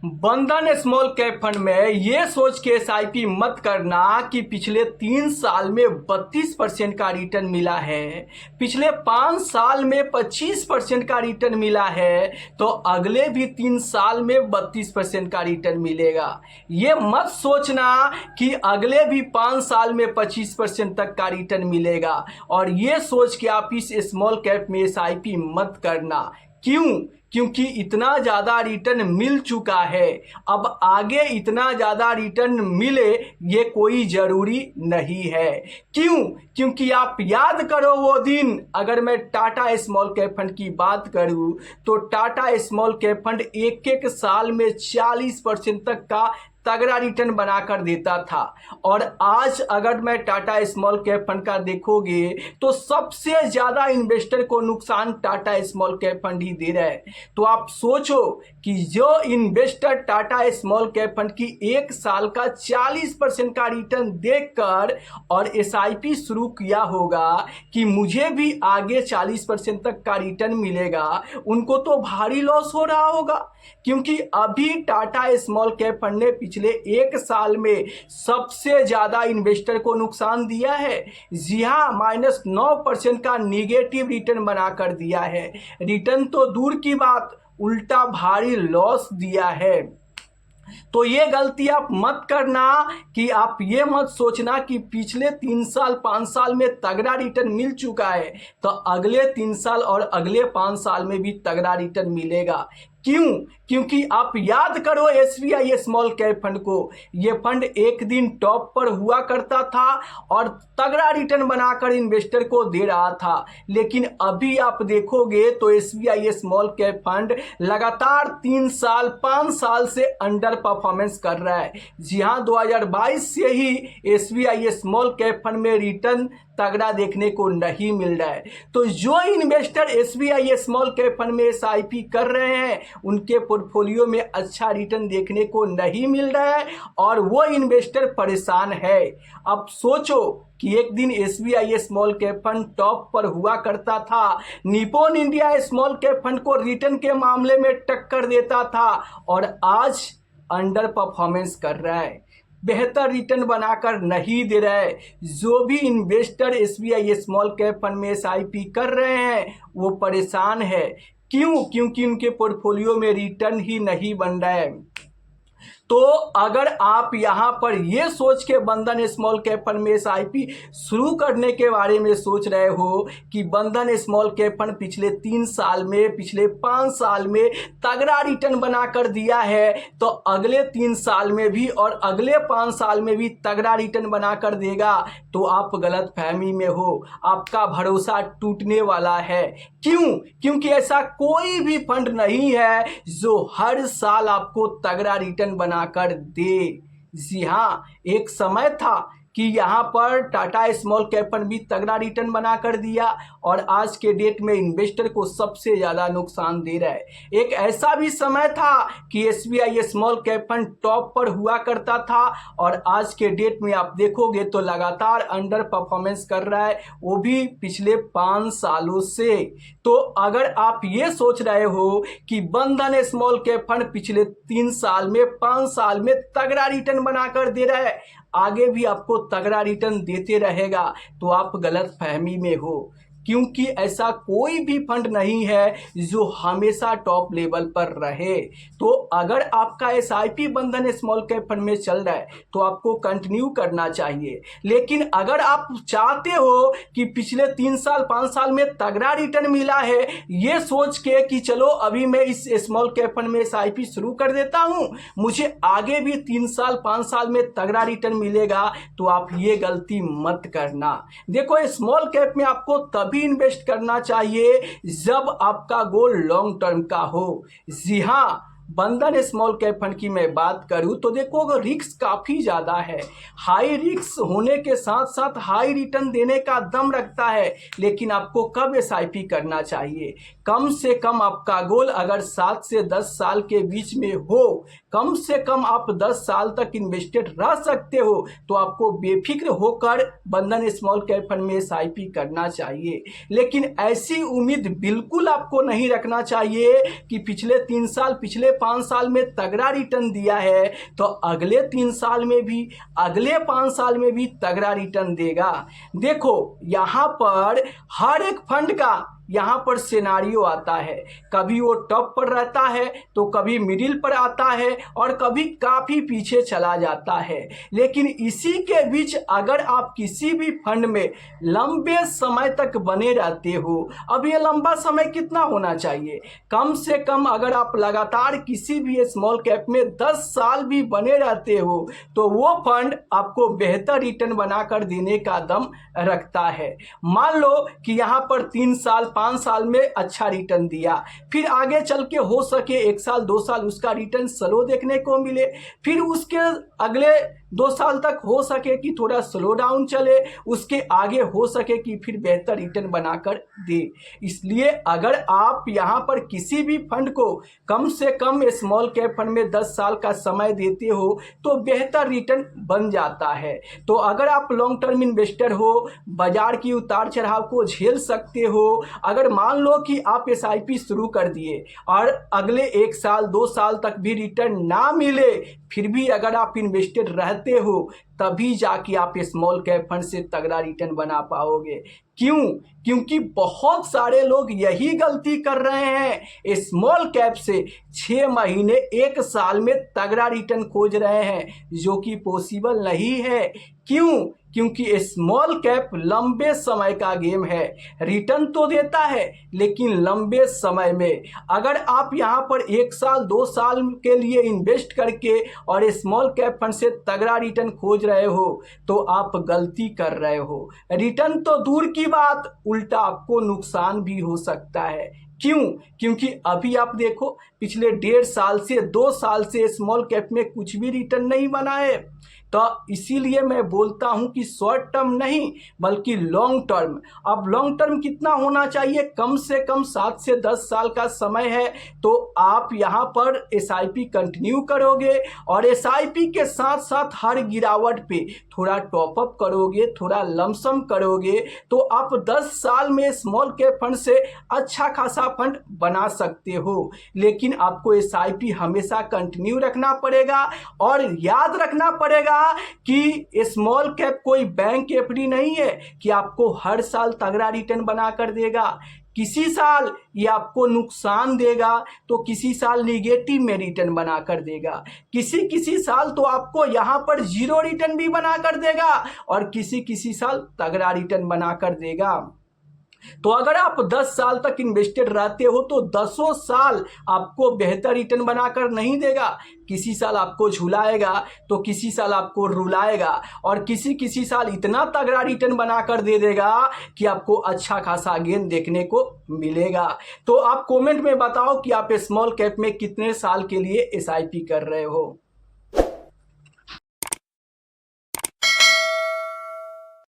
बंधन small cap fund में ये सोच के एसआईपी मत करना कि पिछले 3 साल में 32% का रिटर्न मिला है, पिछले 5 साल में 25% का रिटर्न मिला है, तो अगले भी 3 साल में 32% का रिटर्न मिलेगा। ये मत सोचना कि अगले भी 5 साल में 25% तक का रिटर्न मिलेगा, और ये सोच के आप इस स्मॉल कैप में एसआईपी मत करना। क्यों? क्योंकि इतना ज़्यादा रिटर्न मिल चुका है, अब आगे इतना ज़्यादा रिटर्न मिले ये कोई ज़रूरी नहीं है। क्यों? क्योंकि आप याद करो वो दिन, अगर मैं टाटा स्मॉल कैप फंड की बात करूं तो टाटा स्मॉल कैप फंड एक एक साल में 40% तक का तगड़ा रिटर्न बनाकर देता था, और आज अगर मैं टाटा स्मॉल कैप फंड का देखोगे तो सबसे ज़्यादा इन्वेस्टर को नुकसान टाटा स्मॉल कैप फंड ही दे रहा है। तो आप सोचो कि जो investor Tata small cap fund की एक साल का 40% का रिटर्न देखकर और एसआईपी शुरू किया होगा कि मुझे भी आगे 40% तक का रिटर्न मिलेगा, उनको तो भारी लॉस हो रहा होगा, क्योंकि अभी टाटा स्मॉल कैप फंड ने पिछले एक साल में सबसे ज्यादा इन्वेस्टर को नुकसान दिया है। जी हाँ, -9% का निगेटिव रिटर्न बनाकर दिया है। रिटर्न तो दूर की बात, उल्टा भारी लॉस दिया है। तो ये गलती आप मत करना कि आप ये मत सोचना कि पिछले 3 साल 5 साल में तगड़ा रिटर्न मिल चुका है तो अगले 3 साल और अगले 5 साल में भी तगड़ा रिटर्न मिलेगा। क्यों? क्योंकि आप याद करो एसबीआई स्मॉल कैप फंड को, ये फंड एक दिन टॉप पर हुआ करता था और तगड़ा रिटर्न बनाकर इन्वेस्टर को दे रहा था, लेकिन अभी आप देखोगे तो एसबीआई स्मॉल कैप फंड लगातार 3 साल 5 साल से अंडर परफॉर्मेंस कर रहा है। जी हाँ, 2022 से ही एसबीआई स्मॉल कैप फंड में रिटर्न तगड़ा देखने को नहीं मिल रहा है। तो जो investor SBI small cap fund में एसआईपी कर रहे हैं उनके पोर्टफोलियो में अच्छा रिटर्न देखने को नहीं मिल रहा है और वो इन्वेस्टर परेशान है। अब सोचो कि एक दिन SBI small cap fund top पर हुआ करता था, Nippon India small cap fund को रिटर्न के मामले में टक्कर देता था, और आज अंडर परफॉर्मेंस कर रहा है, बेहतर रिटर्न बनाकर नहीं दे रहा है। जो भी investor SBI small cap fund में एसआईपी कर रहे हैं वो परेशान है। क्यों? क्योंकि उनके पोर्टफोलियो में रिटर्न ही नहीं बन रहा है। तो अगर आप यहाँ पर ये सोच के बंधन स्मॉल कैप फंड में एसआईपी शुरू करने के बारे में सोच रहे हो कि बंधन स्मॉल कैप फंड पिछले 3 साल में, पिछले 5 साल में तगड़ा रिटर्न बनाकर दिया है, तो अगले 3 साल में भी और अगले 5 साल में भी तगड़ा रिटर्न बनाकर देगा, तो आप गलत फहमी में हो, आपका भरोसा टूटने वाला है। क्यों? क्योंकि ऐसा कोई भी फंड नहीं है जो हर साल आपको तगड़ा रिटर्न बनाकर दे। जी हाँ, एक समय था कि यहाँ पर टाटा स्मॉल कैप फंड भी तगड़ा रिटर्न बनाकर दिया और आज के डेट में इन्वेस्टर को सबसे ज़्यादा नुकसान दे रहा है। एक ऐसा भी समय था कि SBI small cap fund top पर हुआ करता था और आज के डेट में आप देखोगे तो लगातार अंडर परफॉर्मेंस कर रहा है, वो भी पिछले 5 सालों से। तो अगर आप ये सोच रहे हो कि बंधन स्मॉल कैप फंड पिछले 3 साल में 5 साल में तगड़ा रिटर्न बनाकर दे रहा है, आगे भी आपको तगड़ा रिटर्न देते रहेगा, तो आप गलत फहमी में हो, क्योंकि ऐसा कोई भी फंड नहीं है जो हमेशा टॉप लेवल पर रहे। तो अगर आपका एसआईपी बंधन स्मॉल कैप फंड में चल रहा है तो आपको कंटिन्यू करना चाहिए, लेकिन अगर आप चाहते हो कि पिछले 3 साल 5 साल में तगड़ा रिटर्न मिला है, ये सोच के कि चलो अभी मैं इस स्मॉल कैप फंड में एसआईपी शुरू कर देता हूँ, मुझे आगे भी 3 साल 5 साल में तगड़ा रिटर्न मिलेगा, तो आप ये गलती मत करना। देखो, स्मॉल कैप में आपको तभी इन्वेस्ट करना चाहिए जब आपका गोल लॉन्ग टर्म का हो। जी हाँ, बंधन स्मॉल कैप फंड की मैं बात करूं तो देखो रिस्क काफ़ी ज़्यादा है, हाई रिस्क होने के साथ साथ हाई रिटर्न देने का दम रखता है, लेकिन आपको कब एसआईपी करना चाहिए? कम से कम आपका गोल अगर 7 से 10 साल के बीच में हो, कम से कम आप 10 साल तक इन्वेस्टेड रह सकते हो, तो आपको बेफिक्र होकर बंधन स्मॉल कैप फंड में एसआईपी करना चाहिए। लेकिन ऐसी उम्मीद बिल्कुल आपको नहीं रखना चाहिए कि पिछले 3 साल, पिछले 5 साल में तगड़ा रिटर्न दिया है तो अगले 3 साल में भी, अगले 5 साल में भी तगड़ा रिटर्न देगा। देखो यहाँ पर हर एक फंड का यहाँ पर सिनारियो आता है, कभी वो टॉप पर रहता है तो कभी मिडिल पर आता है और कभी काफ़ी पीछे चला जाता है। लेकिन इसी के बीच अगर आप किसी भी फंड में लंबे समय तक बने रहते हो, अब ये लंबा समय कितना होना चाहिए, कम से कम अगर आप लगातार किसी भी स्मॉल कैप में 10 साल भी बने रहते हो तो वो फंड आपको बेहतर रिटर्न बनाकर देने का दम रखता है। मान लो कि यहाँ पर 3 साल 5 साल में अच्छा रिटर्न दिया, फिर आगे चल के हो सके 1 साल 2 साल उसका रिटर्न स्लो देखने को मिले, फिर उसके अगले 2 साल तक हो सके कि थोड़ा स्लो डाउन चले, उसके आगे हो सके कि फिर बेहतर रिटर्न बनाकर दे। इसलिए अगर आप यहाँ पर किसी भी फंड को कम से कम स्मॉल कैप फंड में 10 साल का समय देते हो तो बेहतर रिटर्न बन जाता है। तो अगर आप लॉन्ग टर्म इन्वेस्टर हो, बाजार की उतार चढ़ाव को झेल सकते हो, अगर मान लो कि आप SIP शुरू कर दिए और अगले 1 साल 2 साल तक भी रिटर्न ना मिले, फिर भी अगर आप इन्वेस्टेड रहते हो तभी जाके आप स्मॉल कैप फंड से तगड़ा रिटर्न बना पाओगे। क्यों? क्योंकि बहुत सारे लोग यही गलती कर रहे हैं, स्मॉल कैप से 6 महीने 1 साल में तगड़ा रिटर्न खोज रहे हैं, जो कि पॉसिबल नहीं है। क्यों? क्योंकि स्मॉल कैप लंबे समय का गेम है, रिटर्न तो देता है लेकिन लंबे समय में। अगर आप यहाँ पर 1 साल 2 साल के लिए इन्वेस्ट करके और स्मॉल कैप फंड से तगड़ा रिटर्न खोज रहे हो तो आप गलती कर रहे हो। रिटर्न तो दूर की बात, उल्टा आपको नुकसान भी हो सकता है। क्यों? क्योंकि अभी आप देखो पिछले 1.5 साल से 2 साल से स्मॉल कैप में कुछ भी रिटर्न नहीं बना है। तो इसीलिए मैं बोलता हूं कि शॉर्ट टर्म नहीं बल्कि लॉन्ग टर्म। अब लॉन्ग टर्म कितना होना चाहिए, कम से कम 7 से 10 साल का समय है तो आप यहां पर SIP कंटिन्यू करोगे और SIP के साथ साथ हर गिरावट पे थोड़ा टॉपअप करोगे, थोड़ा लमसम करोगे तो आप 10 साल में स्मॉल कैप फंड से अच्छा खासा फंड बना सकते हो। लेकिन आपको SIP हमेशा कंटिन्यू रखना पड़ेगा और याद रखना पड़ेगा कि स्मॉल कैप कोई बैंक FD नहीं है कि आपको हर साल तगड़ा रिटर्न बना कर देगा। किसी साल ये आपको नुकसान देगा तो किसी साल निगेटिव में रिटर्न बना कर देगा, किसी साल तो आपको यहाँ पर 0 रिटर्न भी बना कर देगा और किसी साल तगड़ा रिटर्न बना कर देगा। तो अगर आप 10 साल तक इन्वेस्टेड रहते हो तो 10 साल आपको बेहतर रिटर्न बनाकर नहीं देगा, किसी साल आपको झुलाएगा तो किसी साल आपको रुलाएगा और किसी साल इतना तगड़ा रिटर्न बनाकर दे देगा कि आपको अच्छा खासा गेन देखने को मिलेगा। तो आप कमेंट में बताओ कि आप स्मॉल कैप में कितने साल के लिए SIP कर रहे हो।